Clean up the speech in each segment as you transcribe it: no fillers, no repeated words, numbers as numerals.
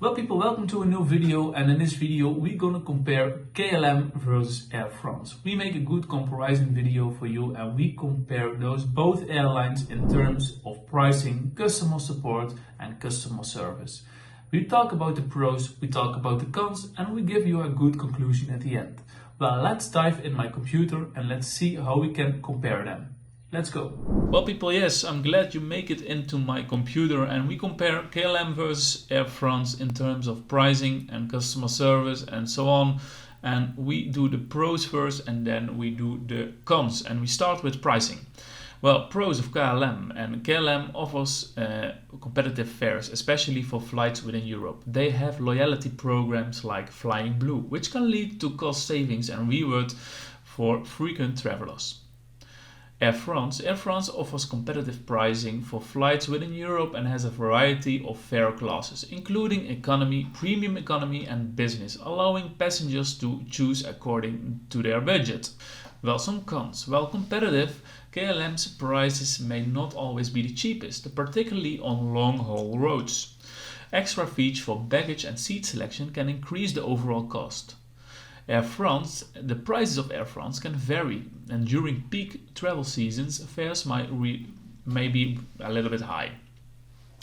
Well people, welcome to a new video, and in this video we're gonna compare KLM versus Air France. We make a good comparison video for you and we compare those both airlines in terms of pricing, customer support and customer service. We talk about the pros, we talk about the cons, and we give you a good conclusion at the end. Well, let's dive in my computer and let's see how we can compare them. Let's go. Well people, yes, I'm glad you make it into my computer and we compare KLM versus Air France in terms of pricing and customer service and so on. And we do the pros first and then we do the cons, and we start with pricing. Well, pros of KLM, and KLM offers competitive fares, especially for flights within Europe. They have loyalty programs like Flying Blue, which can lead to cost savings and reward for frequent travelers. Air France offers competitive pricing for flights within Europe and has a variety of fare classes, including economy, premium economy and business, allowing passengers to choose according to their budget. Well, some cons. While competitive, KLM's prices may not always be the cheapest, particularly on long-haul routes. Extra fees for baggage and seat selection can increase the overall cost. Air France, the prices of Air France can vary, and during peak travel seasons, fares may be a little bit high.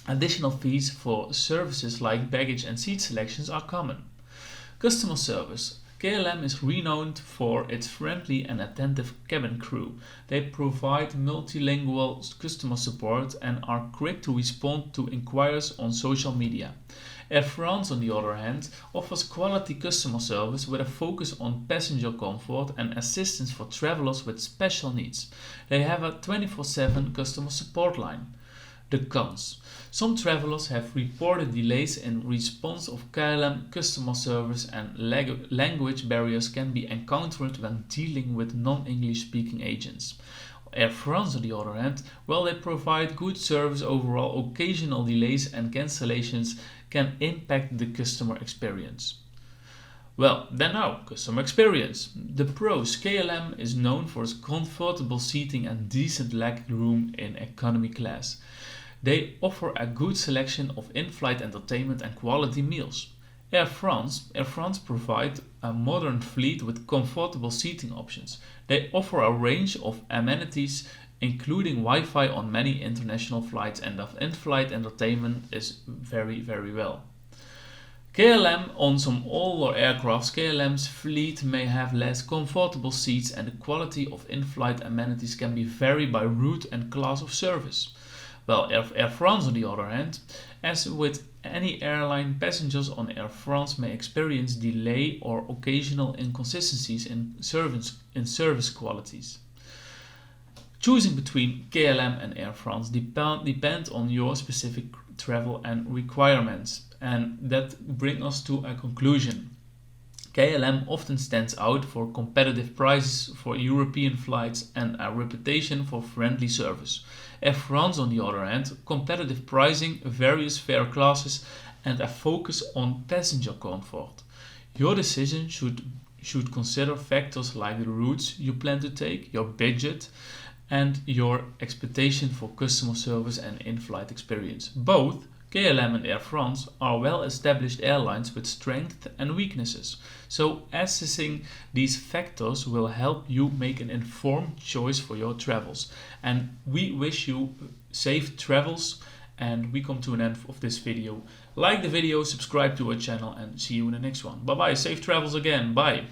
Additional fees for services like baggage and seat selections are common. Customer service. KLM is renowned for its friendly and attentive cabin crew. They provide multilingual customer support and are quick to respond to inquiries on social media. Air France, on the other hand, offers quality customer service with a focus on passenger comfort and assistance for travelers with special needs. They have a 24/7 customer support line. The cons. Some travelers have reported delays in response of KLM customer service, and language barriers can be encountered when dealing with non-English speaking agents. Air France, on the other hand, while they provide good service overall, occasional delays and cancellations can impact the customer experience. Well, then now, customer experience. The pros. KLM is known for its comfortable seating and decent leg room in economy class. They offer a good selection of in-flight entertainment and quality meals. Air France provide a modern fleet with comfortable seating options. They offer a range of amenities, including Wi-Fi on many international flights, and the in-flight entertainment is very well. KLM, on some older aircrafts, KLM's fleet may have less comfortable seats and the quality of in-flight amenities can be varied by route and class of service. Well, Air France, on the other hand, as with any airline, passengers on Air France may experience delay or occasional inconsistencies in service qualities. Choosing between KLM and Air France depend on your specific travel and requirements, and that brings us to a conclusion. KLM often stands out for competitive prices for European flights and a reputation for friendly service. Air France, on the other hand, competitive pricing, various fare classes and a focus on passenger comfort. Your decision should consider factors like the routes you plan to take, your budget, and your expectation for customer service and in-flight experience. Both KLM and Air France are well-established airlines with strengths and weaknesses, so assessing these factors will help you make an informed choice for your travels. And we wish you safe travels, and we come to an end of this video. Like the video, subscribe to our channel, and see you in the next one. Bye bye, safe travels again, bye.